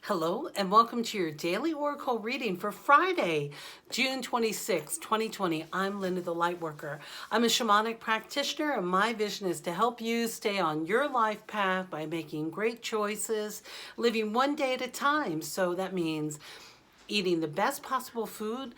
Hello and welcome to your daily oracle reading for Friday, June 26, 2020. I'm Linda the Lightworker. I'm a shamanic practitioner and my vision is to help you stay on your life path by making great choices, living one day at a time. So that means eating the best possible food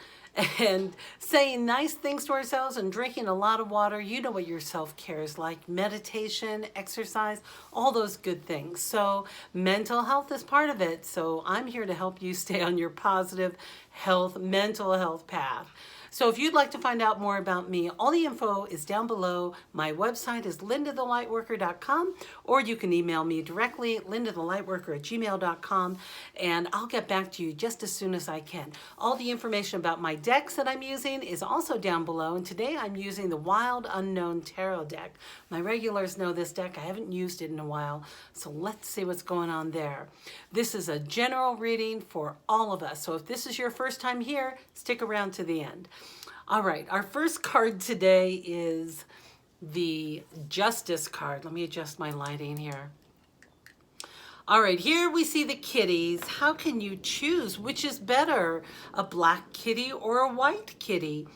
and saying nice things to ourselves and drinking a lot of water. You know what your self-care is like. Meditation, exercise, all those good things. So mental health is part of it. So I'm here to help you stay on your positive health, mental health path. So if you'd like to find out more about me, all the info is down below. My website is LindaTheLightWorker.com, or you can email me directly, LindaTheLightWorker@gmail.com, and I'll get back to you just as soon as I can. All the information about my decks that I'm using is also down below, and today I'm using the Wild Unknown Tarot deck. My regulars know this deck. I haven't used it in a while, so let's see what's going on there. This is a general reading for all of us, so if this is your first time here, stick around to the end. All right, our first card today is the Justice card. Let me adjust my lighting here. All right, here we see the kitties. How can you choose which is better, a black kitty or a white kitty?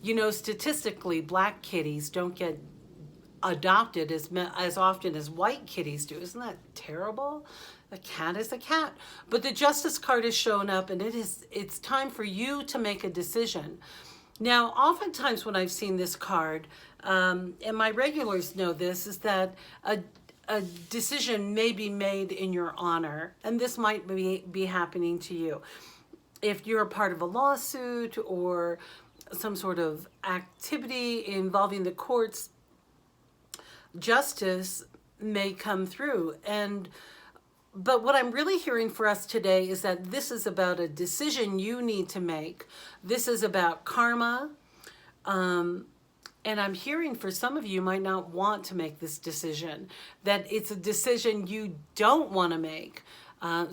You know, statistically, black kitties don't get adopted as often as white kitties do. Isn't that terrible? A cat is a cat. But the Justice card has shown up, and it's time for you to make a decision. Now, oftentimes when I've seen this card, and my regulars know this, is that a decision may be made in your honor, and this might be happening to you. If you're a part of a lawsuit or some sort of activity involving the courts, justice may come through. But what I'm really hearing for us today is that this is about a decision you need to make. This is about karma. And I'm hearing for some of you might not want to make this decision, that it's a decision you don't want to make.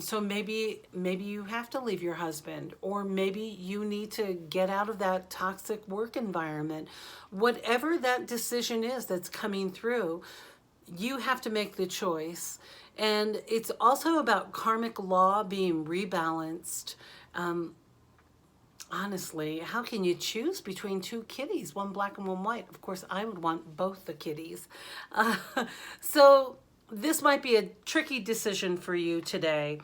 So maybe you have to leave your husband, or maybe you need to get out of that toxic work environment. Whatever that decision is that's coming through, you have to make the choice. And it's also about karmic law being rebalanced. Honestly, how can you choose between two kitties, one black and one white? Of course, I would want both the kitties. So this might be a tricky decision for you today.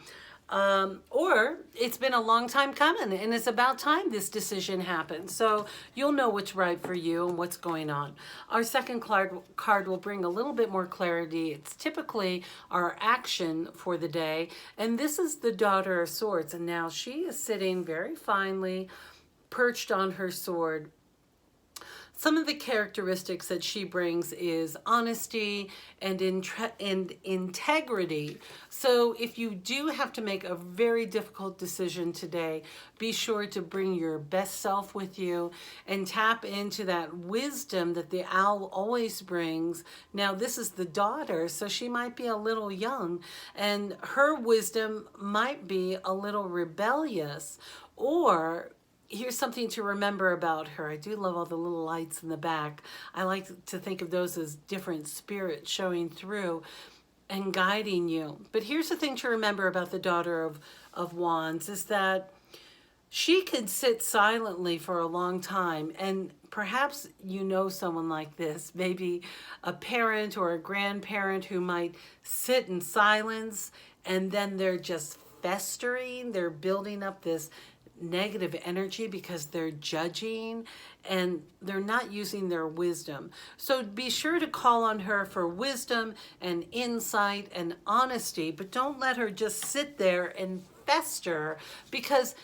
Or it's been a long time coming and it's about time this decision happened. So you'll know what's right for you and what's going on. Our second card will bring a little bit more clarity. It's typically our action for the day. And this is the Daughter of Swords. And now she is sitting very finely perched on her sword. Some of the characteristics that she brings is honesty and integrity. So if you do have to make a very difficult decision today, be sure to bring your best self with you and tap into that wisdom that the owl always brings. Now, this is the daughter, so she might be a little young, and her wisdom might be a little rebellious. Or here's something to remember about her. I do love all the little lights in the back. I like to think of those as different spirits showing through and guiding you. But here's the thing to remember about the Daughter of Wands is that she could sit silently for a long time. And perhaps you know someone like this, maybe a parent or a grandparent who might sit in silence and then they're just festering. They're building up this negative energy because they're judging and they're not using their wisdom. So be sure to call on her for wisdom and insight and honesty, but don't let her just sit there and fester, because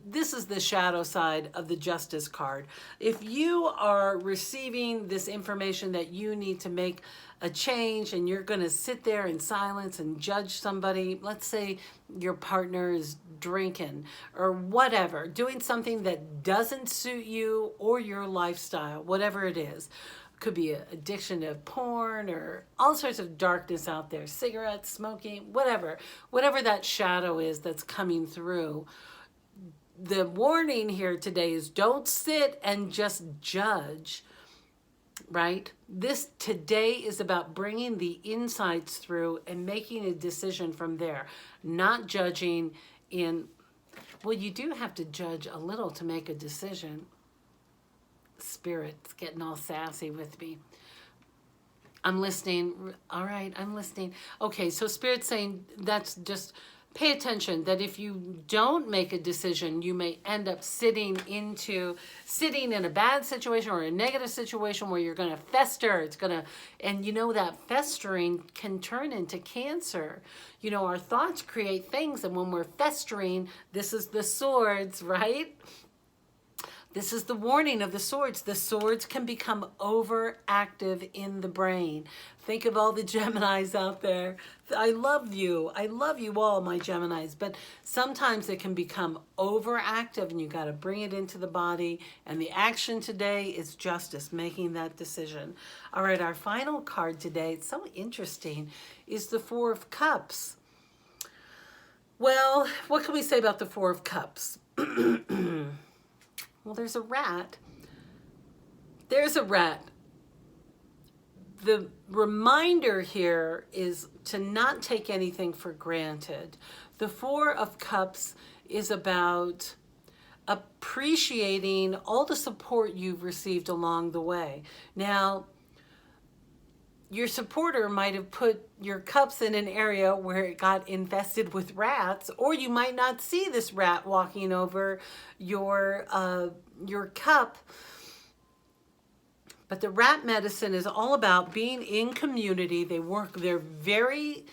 this is the shadow side of the Justice card. If you are receiving this information that you need to make a change and you're going to sit there in silence and judge somebody, let's say your partner is drinking or whatever, doing something that doesn't suit you or your lifestyle, whatever it is. Could be an addiction to porn or all sorts of darkness out there, cigarettes, smoking, whatever that shadow is that's coming through. The warning here today is don't sit and just judge. right? This today is about bringing the insights through and making a decision from there, not judging in, well, you do have to judge a little to make a decision. Spirit's getting all sassy with me. I'm listening. All right, I'm listening. Okay, so Spirit's saying that's just pay attention that if you don't make a decision, you may end up sitting in a bad situation or a negative situation where you're going to fester. And you know that festering can turn into cancer. You know, our thoughts create things, and when we're festering, this is the swords, right? This is the warning of the swords. The swords can become overactive in the brain. Think of all the Geminis out there. I love you. I love you all, my Geminis. But sometimes it can become overactive, and you got to bring it into the body. And the action today is justice, making that decision. All right, our final card today, it's so interesting, is the Four of Cups. Well, what can we say about the Four of Cups? Well, there's a rat. There's a rat. The reminder here is to not take anything for granted. The Four of Cups is about appreciating all the support you've received along the way. Now, your supporter might have put your cups in an area where it got infested with rats, or you might not see this rat walking over your cup. But the rat medicine is all about being in community. They're very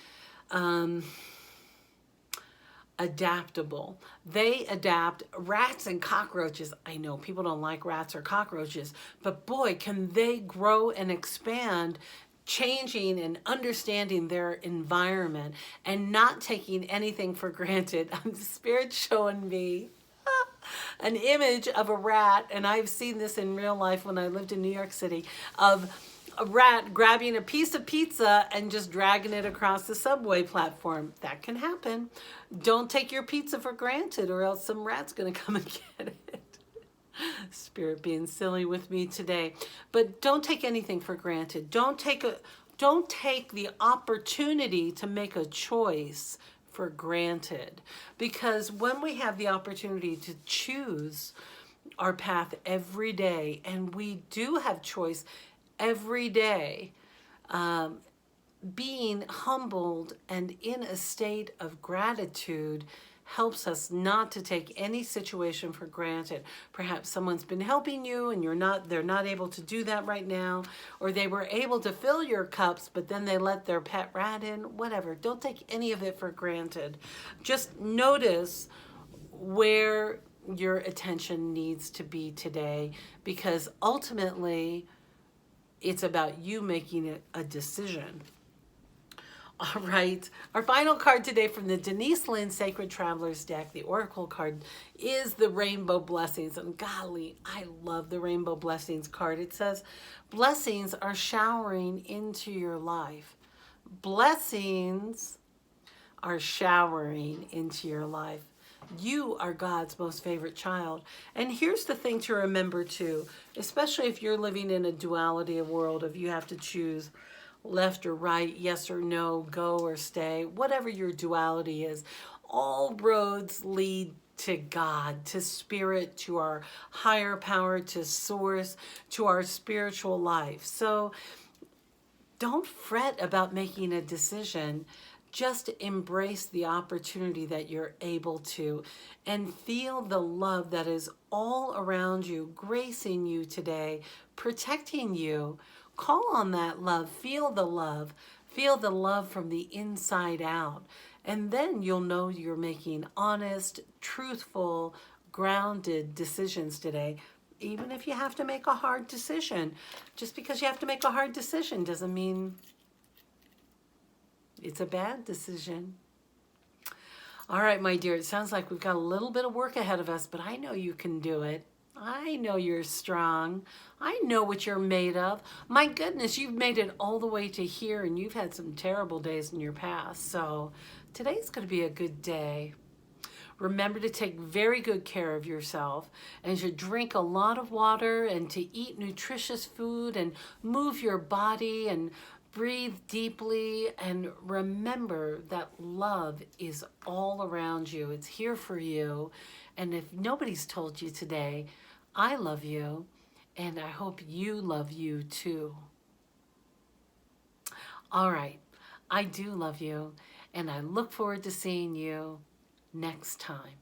adaptable. They adapt. Rats and cockroaches, I know people don't like rats or cockroaches, but boy, can they grow and expand, changing and understanding their environment and not taking anything for granted. Spirit showing me an image of a rat, and I've seen this in real life when I lived in New York City, of a rat grabbing a piece of pizza and just dragging it across the subway platform. That can happen. Don't take your pizza for granted, or else some rat's gonna come and get it. Spirit being silly with me today. But don't take anything for granted. Don't take the opportunity to make a choice for granted. Because when we have the opportunity to choose our path every day, and we do have choice every day, being humbled and in a state of gratitude helps us not to take any situation for granted. Perhaps someone's been helping you and they're not able to do that right now, or they were able to fill your cups, but then they let their pet rat in, whatever. Don't take any of it for granted. Just notice where your attention needs to be today, because ultimately it's about you making a decision. All right, our final card today from the Denise Linn Sacred Travelers deck, the Oracle card, is the Rainbow Blessings. And golly, I love the Rainbow Blessings card. It says, blessings are showering into your life. Blessings are showering into your life. You are God's most favorite child. And here's the thing to remember too, especially if you're living in a duality of world, if you have to choose left or right, yes or no, go or stay, whatever your duality is, all roads lead to God, to spirit, to our higher power, to source, to our spiritual life. So don't fret about making a decision. Just embrace the opportunity that you're able to, and feel the love that is all around you, gracing you today, protecting you. Call on that love, feel the love from the inside out. And then you'll know you're making honest, truthful, grounded decisions today, even if you have to make a hard decision. Just because you have to make a hard decision doesn't mean it's a bad decision. All right, my dear, it sounds like we've got a little bit of work ahead of us, but I know you can do it. I know you're strong. I know what you're made of. My goodness, you've made it all the way to here, and you've had some terrible days in your past. So today's going to be a good day. Remember to take very good care of yourself and to drink a lot of water and to eat nutritious food and move your body and breathe deeply, and remember that love is all around you. It's here for you. And if nobody's told you today, I love you, and I hope you love you too. All right, I do love you, and I look forward to seeing you next time.